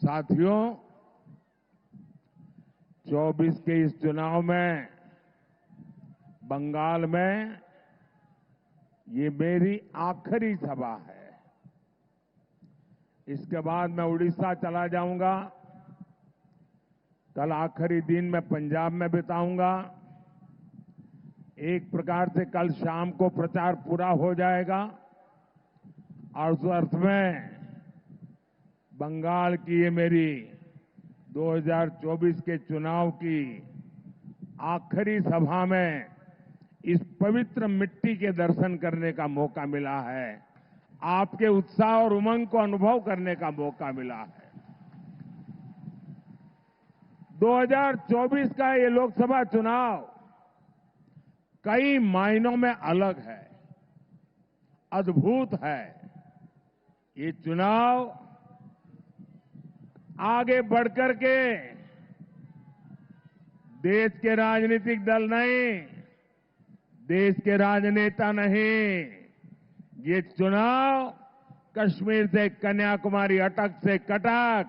साथियों, 24 के इस चुनाव में बंगाल में ये मेरी आखिरी सभा है। इसके बाद मैं उड़ीसा चला जाऊंगा। कल आखिरी दिन मैं पंजाब में बिताऊंगा। एक प्रकार से कल शाम को प्रचार पूरा हो जाएगा और उस अर्थ में बंगाल की ये मेरी 2024 के चुनाव की आखिरी सभा में इस पवित्र मिट्टी के दर्शन करने का मौका मिला है। आपके उत्साह और उमंग को अनुभव करने का मौका मिला है। 2024 का ये लोकसभा चुनाव कई मायनों में अलग है, अद्भुत है। ये चुनाव आगे बढ़कर के देश के राजनीतिक दल नहीं, देश के राजनेता नहीं, ये चुनाव कश्मीर से कन्याकुमारी, अटक से कटक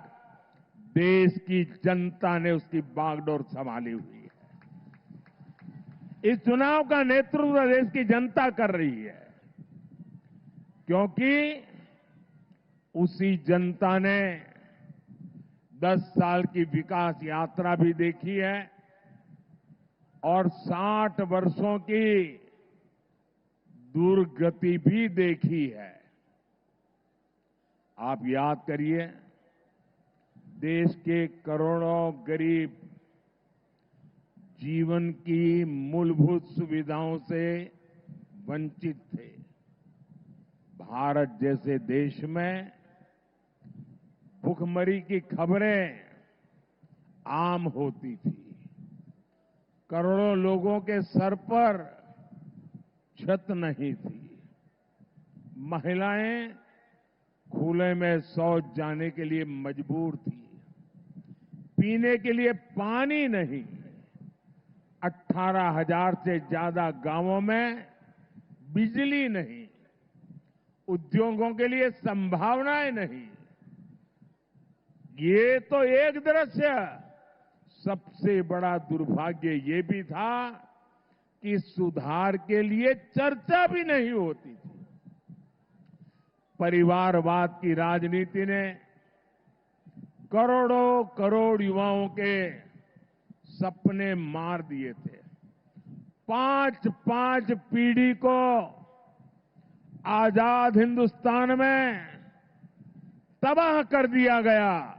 देश की जनता ने उसकी बागडोर संभाली हुई है। इस चुनाव का नेतृत्व देश की जनता कर रही है, क्योंकि उसी जनता ने 10 साल की विकास यात्रा भी देखी है और 60 वर्षों की दुर्गति भी देखी है। आप याद करिए, देश के करोड़ों गरीब जीवन की मूलभूत सुविधाओं से वंचित थे। भारत जैसे देश में भुखमरी की खबरें आम होती थी। करोड़ों लोगों के सर पर छत नहीं थी। महिलाएं खुले में शौच जाने के लिए मजबूर थी। पीने के लिए पानी नहीं। 18,000 से ज्यादा गांवों में बिजली नहीं। उद्योगों के लिए संभावनाएं नहीं। ये तो एक दृश्य। सबसे बड़ा दुर्भाग्य ये भी था कि सुधार के लिए चर्चा भी नहीं होती थी। परिवारवाद की राजनीति ने करोड़ों करोड़ युवाओं के सपने मार दिए थे। 5-5 पीढ़ी को आजाद हिंदुस्तान में तबाह कर दिया गया।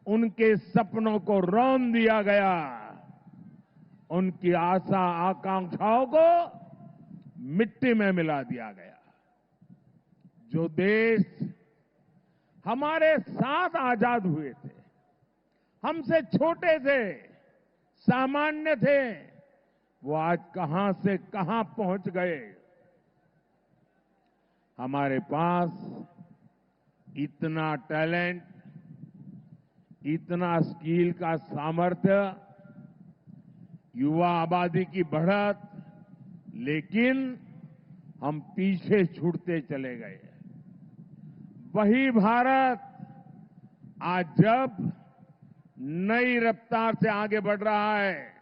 उनके सपनों को रौंद दिया गया। उनकी आशा आकांक्षाओं को मिट्टी में मिला दिया गया। जो देश हमारे साथ आजाद हुए थे, हमसे छोटे थे, सामान्य थे, वो आज कहां से कहां पहुंच गए। हमारे पास इतना टैलेंट, इतना स्किल का सामर्थ्य, युवा आबादी की बढ़त, लेकिन हम पीछे छूटते चले गए। वही भारत आज जब नई रफ्तार से आगे बढ़ रहा है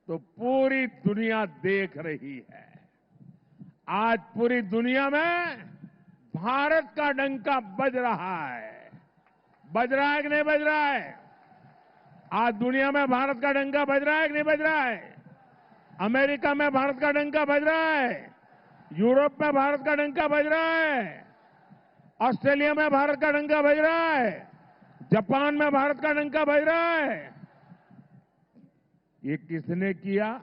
तो पूरी दुनिया देख रही है। आज पूरी दुनिया में भारत का डंका बज रहा है। बज रहा है कि नहीं बज रहा है? आज दुनिया में भारत का डंका बज रहा है कि नहीं बज रहा है? अमेरिका में भारत का डंका बज रहा है। यूरोप में भारत का डंका बज रहा है। ऑस्ट्रेलिया में भारत का डंका बज रहा है। जापान में भारत का डंका बज रहा है। ये किसने किया?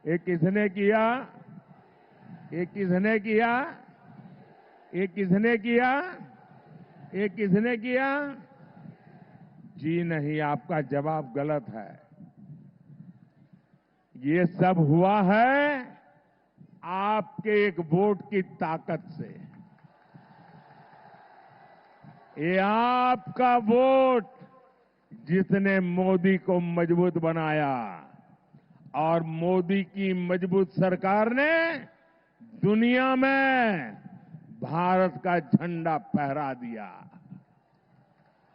ये किसने किया? ये किसने किया? ये किसने किया? ये किसने किया? जी नहीं, आपका जवाब गलत है। ये सब हुआ है आपके एक वोट की ताकत से। ये आपका वोट जिसने मोदी को मजबूत बनाया, और मोदी की मजबूत सरकार ने दुनिया में भारत का झंडा फहरा दिया।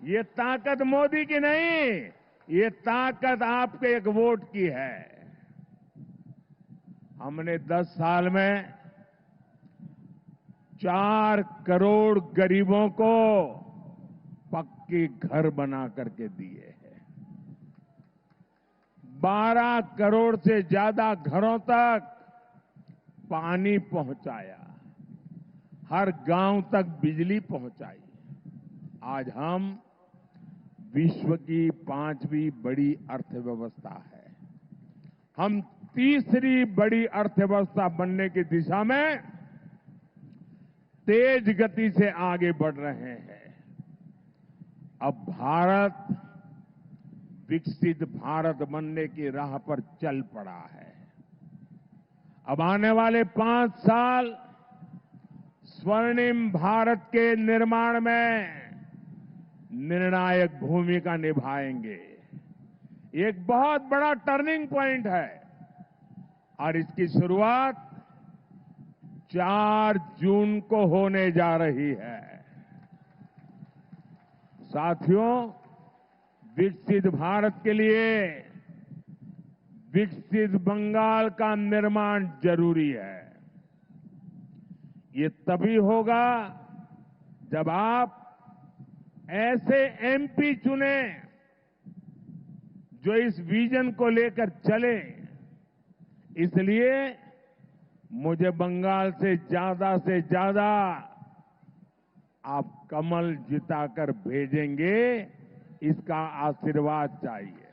ये ताकत मोदी की नहीं, ये ताकत आपके एक वोट की है। हमने 10 साल में 4 करोड़ गरीबों को पक्के घर बना करके दिए हैं। 12 करोड़ से ज्यादा घरों तक पानी पहुंचाया, हर गांव तक बिजली पहुंचाई। आज हम विश्व की 5वीं बड़ी अर्थव्यवस्था है। हम तीसरी बड़ी अर्थव्यवस्था बनने की दिशा में तेज गति से आगे बढ़ रहे हैं। अब भारत विकसित भारत बनने की राह पर चल पड़ा है। अब आने वाले 5 साल स्वर्णिम भारत के निर्माण में निर्णायक भूमिका निभाएंगे। एक बहुत बड़ा टर्निंग पॉइंट है और इसकी शुरुआत 4 जून को होने जा रही है। साथियों, विकसित भारत के लिए विकसित बंगाल का निर्माण जरूरी है। ये तभी होगा जब आप ऐसे एमपी चुने जो इस विजन को लेकर चले। इसलिए मुझे बंगाल से ज्यादा आप कमल जिताकर भेजेंगे, इसका आशीर्वाद चाहिए।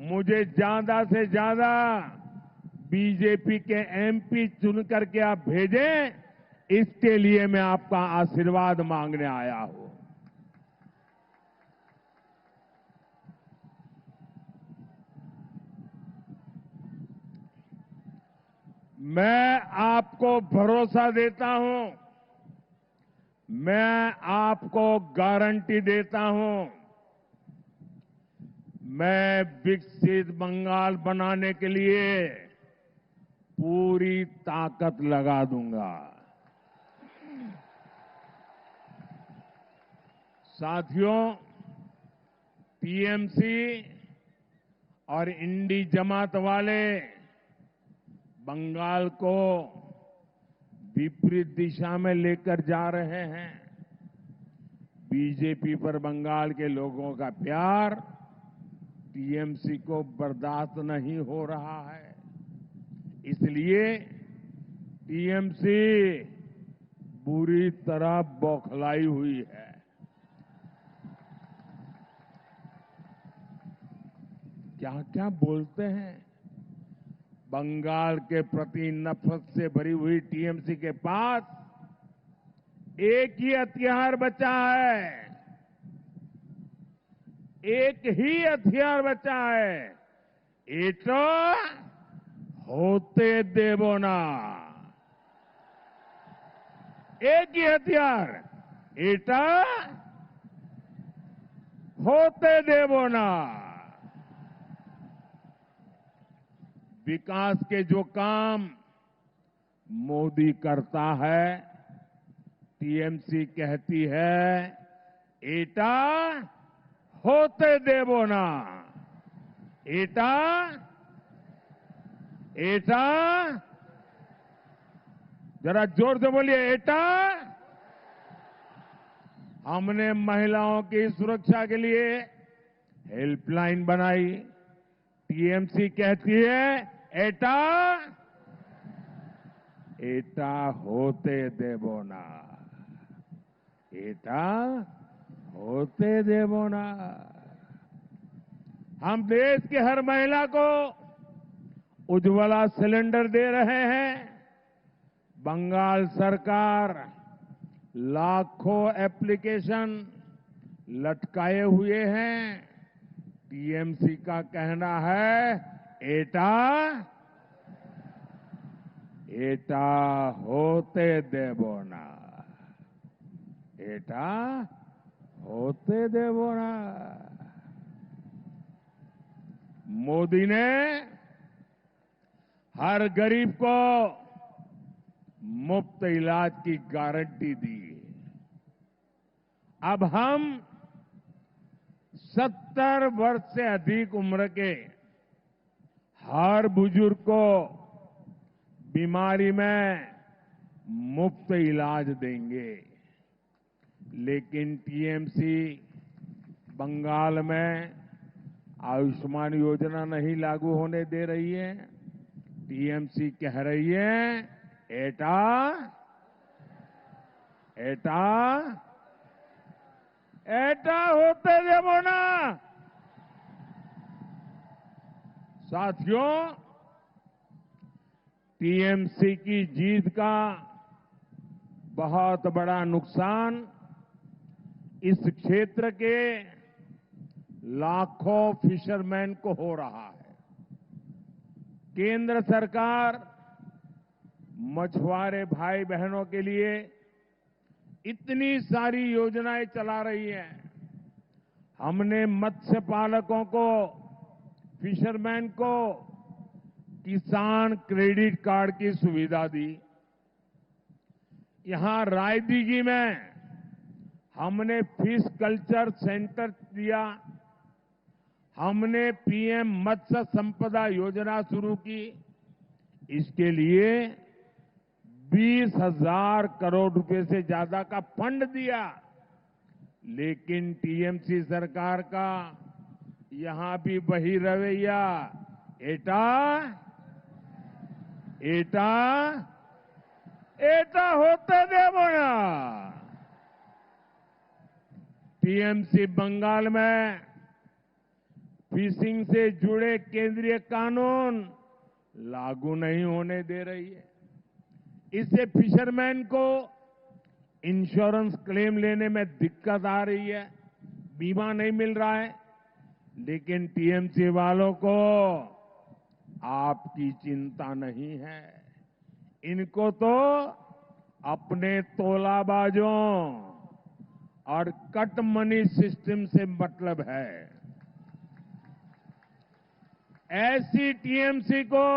मुझे ज्यादा से ज्यादा बीजेपी के एमपी चुन करके आप भेजें, इसके लिए मैं आपका आशीर्वाद मांगने आया हूं। मैं आपको भरोसा देता हूं, मैं आपको गारंटी देता हूं, मैं विकसित बंगाल बनाने के लिए पूरी ताकत लगा दूंगा। साथियों, टीएमसी और इंडी जमात वाले बंगाल को विपरीत दिशा में लेकर जा रहे हैं। बीजेपी पर बंगाल के लोगों का प्यार टीएमसी को बर्दाश्त नहीं हो रहा है। इसलिए टीएमसी बुरी तरह बौखलाई हुई है। क्या क्या बोलते हैं। बंगाल के प्रति नफरत से भरी हुई टीएमसी के पास एक ही हथियार बचा है, एक ही हथियार बचा है, एटा होते देवो ना। एक ही हथियार, एटा होते देवो ना। विकास के जो काम मोदी करता है, टीएमसी कहती है एटा होते देवो ना। एटा एटा जरा जोर से बोलिए, एटा। हमने महिलाओं की सुरक्षा के लिए हेल्पलाइन बनाई। टीएमसी कहती है एटा एटा होते देवो ना। एटा होते देवो ना। हम देश की हर महिला को उज्ज्वला सिलेंडर दे रहे हैं। बंगाल सरकार लाखों एप्लीकेशन लटकाए हुए हैं। टीएमसी का कहना है एटा एटा होते देवो ना। एटा होते देवो ना। मोदी ने हर गरीब को मुफ्त इलाज की गारंटी दी। अब हम 70 वर्ष से अधिक उम्र के हर बुजुर्ग को बीमारी में मुफ्त इलाज देंगे। लेकिन टीएमसी बंगाल में आयुष्मान योजना नहीं लागू होने दे रही है। टीएमसी कह रही है एटा एटा एटा होते देवो ना। साथियों, टीएमसी की जीत का बहुत बड़ा नुकसान इस क्षेत्र के लाखों फिशरमैन को हो रहा है। केंद्र सरकार मछुआरे भाई बहनों के लिए इतनी सारी योजनाएं चला रही है। हमने मत्स्य पालकों को, फिशरमैन को किसान क्रेडिट कार्ड की सुविधा दी। यहां रायदीगी में हमने फिश कल्चर सेंटर दिया। हमने पीएम मत्स्य संपदा योजना शुरू की। इसके लिए 20,000 करोड़ रुपए से ज्यादा का फंड दिया। लेकिन टीएमसी सरकार का यहां भी वही रवैया, एटा एटा एटा होते देवो ना। टीएमसी बंगाल में फिशिंग से जुड़े केंद्रीय कानून लागू नहीं होने दे रही है। इससे फिशरमैन को इंश्योरेंस क्लेम लेने में दिक्कत आ रही है, बीमा नहीं मिल रहा है। लेकिन टीएमसी वालों को आपकी चिंता नहीं है। इनको तो अपने तोलाबाजों और कट मनी सिस्टम से मतलब है। ऐसी टीएमसी को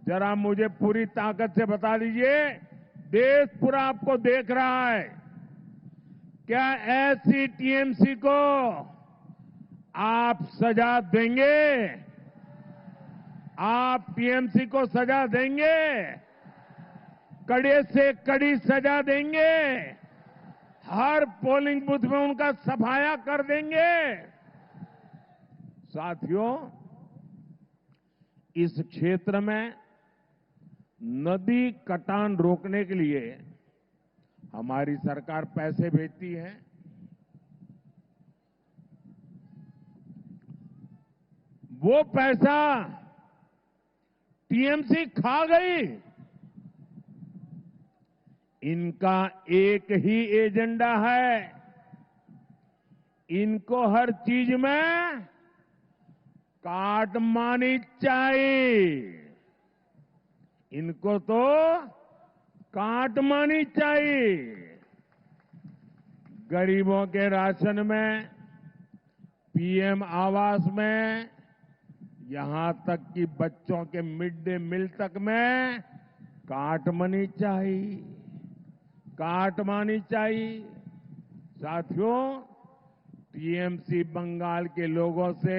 जरा मुझे पूरी ताकत से बता दीजिए, देश पूरा आपको देख रहा है, क्या ऐसी टीएमसी को आप सजा देंगे? आप टीएमसी को सजा देंगे? कड़े से कड़ी सजा देंगे? हर पोलिंग बूथ में उनका सफाया कर देंगे? साथियों, इस क्षेत्र में नदी कटान रोकने के लिए हमारी सरकार पैसे भेजती है। वो पैसा टीएमसी खा गई। इनका एक ही एजेंडा है, इनको हर चीज में काटमानी चाहिए। इनको तो काटमानी चाहिए। गरीबों के राशन में, पीएम आवास में, यहां तक कि बच्चों के मिड डे मील तक में काटमानी चाहिए, काटमानी चाहिए। साथियों, टीएमसी बंगाल के लोगों से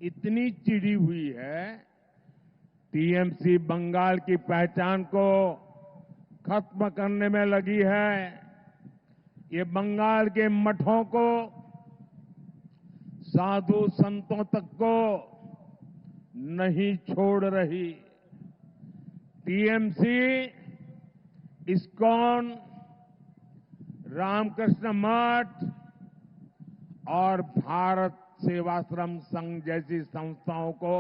इतनी चिढ़ी हुई है, टीएमसी बंगाल की पहचान को खत्म करने में लगी है। ये बंगाल के मठों को, साधु संतों तक को नहीं छोड़ रही। टीएमसी, इस्कॉन, रामकृष्ण मठ और भारत सेवाश्रम संघ जैसी संस्थाओं को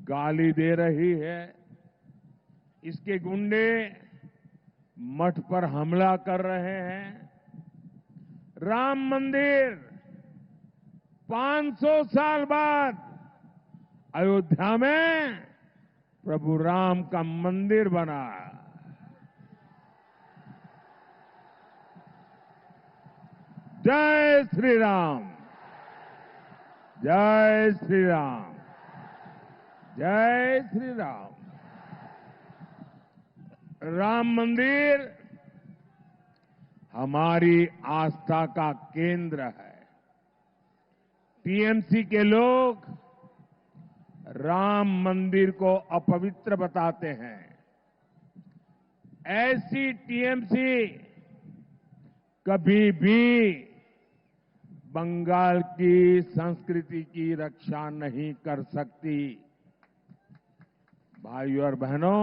गाली दे रही है। इसके गुंडे मठ पर हमला कर रहे हैं। राम मंदिर 500 साल बाद अयोध्या में प्रभु राम का मंदिर बना। जय श्री राम, जय श्री राम, जय श्री राम। राम मंदिर हमारी आस्था का केंद्र है। टीएमसी के लोग राम मंदिर को अपवित्र बताते हैं। ऐसी टीएमसी कभी भी बंगाल की संस्कृति की रक्षा नहीं कर सकती। भाइयों और बहनों,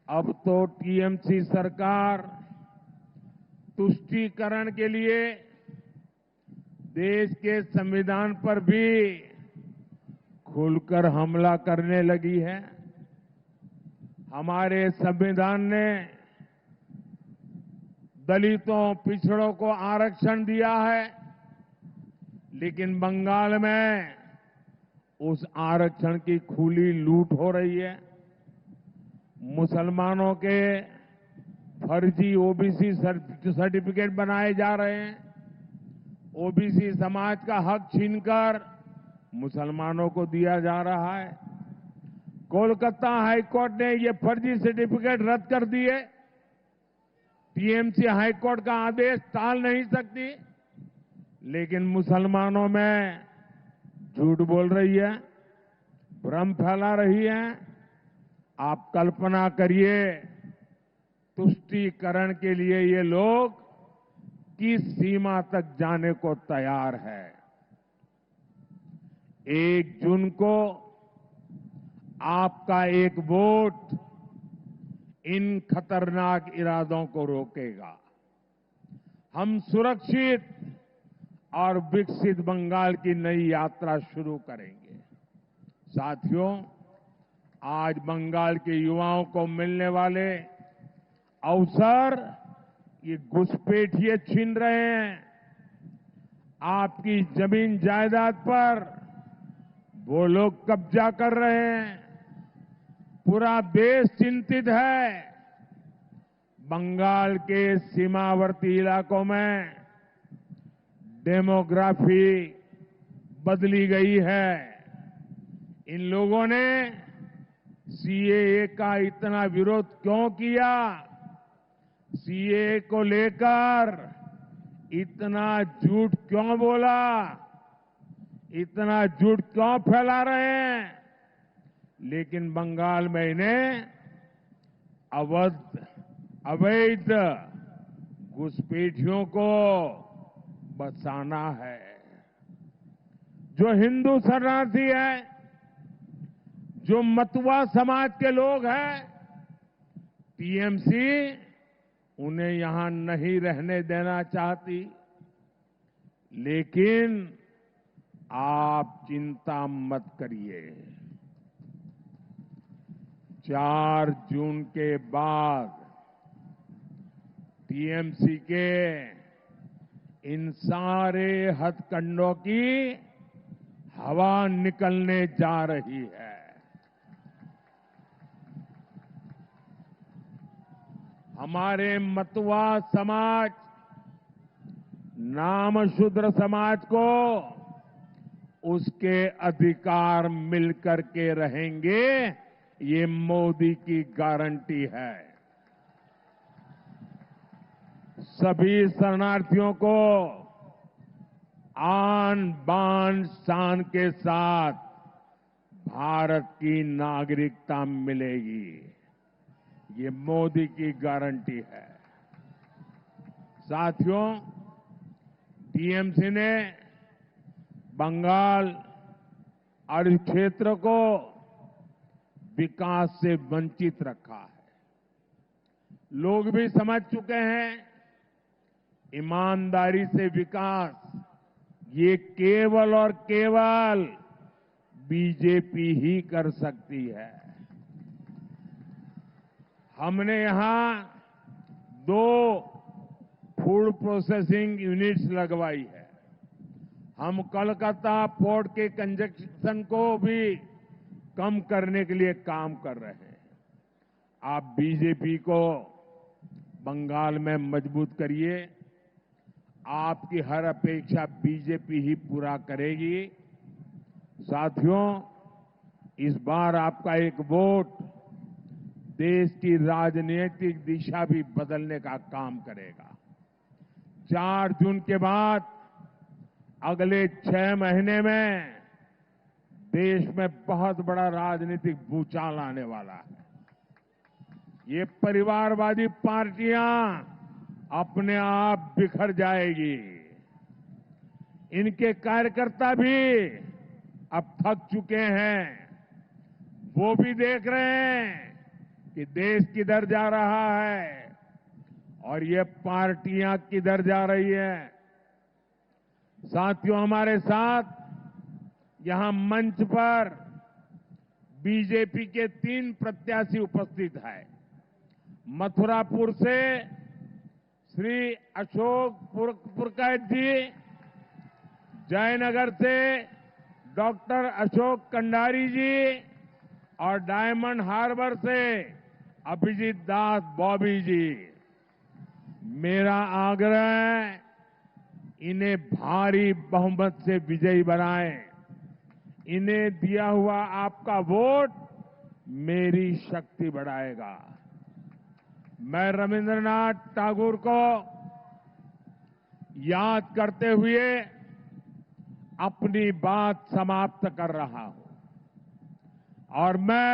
अब तो टीएमसी सरकार तुष्टीकरण के लिए देश के संविधान पर भी खुलकर हमला करने लगी है। हमारे संविधान ने दलितों, पिछड़ों को आरक्षण दिया है, लेकिन बंगाल में उस आरक्षण की खुली लूट हो रही है। मुसलमानों के फर्जी ओबीसी सर्टिफिकेट बनाए जा रहे हैं। ओबीसी समाज का हक छीनकर मुसलमानों को दिया जा रहा है। कोलकाता हाईकोर्ट ने ये फर्जी सर्टिफिकेट रद्द कर दिए। टीएमसी हाईकोर्ट का आदेश टाल नहीं सकती, लेकिन मुसलमानों में झूठ बोल रही है, भ्रम फैला रही है। आप कल्पना करिए, तुष्टीकरण के लिए ये लोग किस सीमा तक जाने को तैयार है। 1 जून को आपका एक वोट इन खतरनाक इरादों को रोकेगा। हम सुरक्षित और विकसित बंगाल की नई यात्रा शुरू करेंगे। साथियों, आज बंगाल के युवाओं को मिलने वाले अवसर ये घुसपैठिए छीन रहे हैं। आपकी जमीन जायदाद पर वो लोग कब्जा कर रहे हैं। पूरा देश चिंतित है। बंगाल के सीमावर्ती इलाकों में डेमोग्राफी बदली गई है। इन लोगों ने सीएए का इतना विरोध क्यों किया? सीएए को लेकर इतना झूठ क्यों बोला? इतना झूठ क्यों फैला रहे हैं? लेकिन बंगाल में इन्हें अवैध घुसपैठियों को बचाना है। जो हिंदू शरणार्थी है, जो मतुआ समाज के लोग हैं, टीएमसी उन्हें यहां नहीं रहने देना चाहती। लेकिन आप चिंता मत करिए। 4 जून के बाद टीएमसी के इन सारे हथकंडों की हवा निकलने जा रही है। हमारे मतुआ समाज, नामशूद्र समाज को उसके अधिकार मिलकर के रहेंगे, ये मोदी की गारंटी है। सभी शरणार्थियों को आन बान शान के साथ भारत की नागरिकता मिलेगी, ये मोदी की गारंटी है। साथियों, टीएमसी ने बंगाल और इस क्षेत्र को विकास से वंचित रखा है। लोग भी समझ चुके हैं, ईमानदारी से विकास ये केवल और केवल बीजेपी ही कर सकती है। हमने यहां 2 फूड प्रोसेसिंग यूनिट्स लगवाई है। हम कोलकाता पोर्ट के कंजेशन को भी कम करने के लिए काम कर रहे हैं। आप बीजेपी को बंगाल में मजबूत करिए। आपकी हर अपेक्षा बीजेपी ही पूरा करेगी। साथियों, इस बार आपका एक वोट देश की राजनीतिक दिशा भी बदलने का काम करेगा। 4 जून के बाद अगले 6 महीने में देश में बहुत बड़ा राजनीतिक भूचाल आने वाला है। ये परिवारवादी पार्टियां अपने आप बिखर जाएगी। इनके कार्यकर्ता भी अब थक चुके हैं। वो भी देख रहे हैं कि देश किधर जा रहा है और ये पार्टियां किधर जा रही है। साथियों, हमारे साथ यहां मंच पर बीजेपी के 3 प्रत्याशी उपस्थित हैं। मथुरापुर से श्री अशोक पुरकायत जी, जयनगर से डॉक्टर अशोक कंडारी जी और डायमंड हार्बर से अभिजीत दास बॉबी जी। मेरा आग्रह है, इन्हें भारी बहुमत से विजयी बनाएं। इन्हें दिया हुआ आपका वोट मेरी शक्ति बढ़ाएगा। मैं रविंद्रनाथ टैगोर को याद करते हुए अपनी बात समाप्त कर रहा हूं और मैं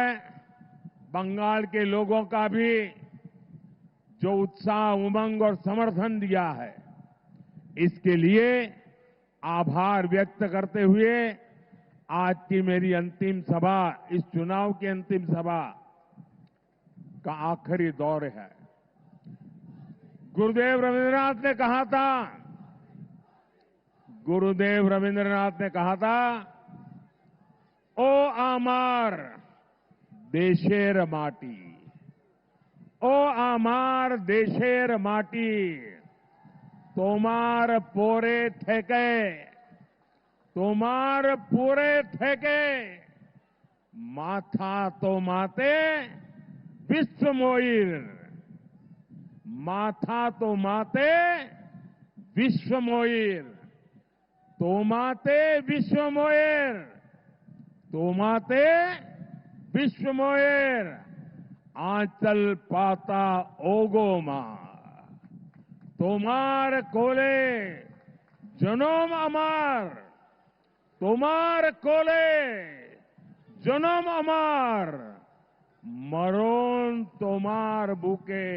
बंगाल के लोगों का भी जो उत्साह, उमंग और समर्थन दिया है, इसके लिए आभार व्यक्त करते हुए आज की मेरी अंतिम सभा, इस चुनाव की अंतिम सभा का आखिरी दौर है। गुरुदेव रविंद्रनाथ ने कहा था, ओ आमार देशेर माटी, ओ आमार देशेर माटी, तोमार पोरे थेके, माथा तो माते विश्व मोइर, माथा तो माते विश्व मोइर, तो माते विश्व मोइर, तो माते विश्व मोइर, आंचल पाता ओगो मां, तोमार कोले जनोम अमार, तोमार कोले जनोम अमार, मरोन तोमार बुके,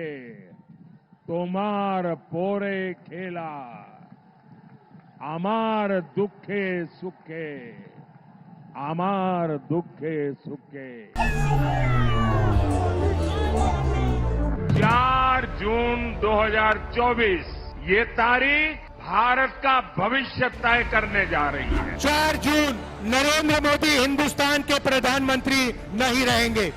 तोमार पोरे खेला, अमार दुखे सुखे, अमार दुखे सुखे। 4 जून 2024 ये तारीख भारत का भविष्य तय करने जा रही है। 4 जून नरेंद्र मोदी हिंदुस्तान के प्रधानमंत्री नहीं रहेंगे।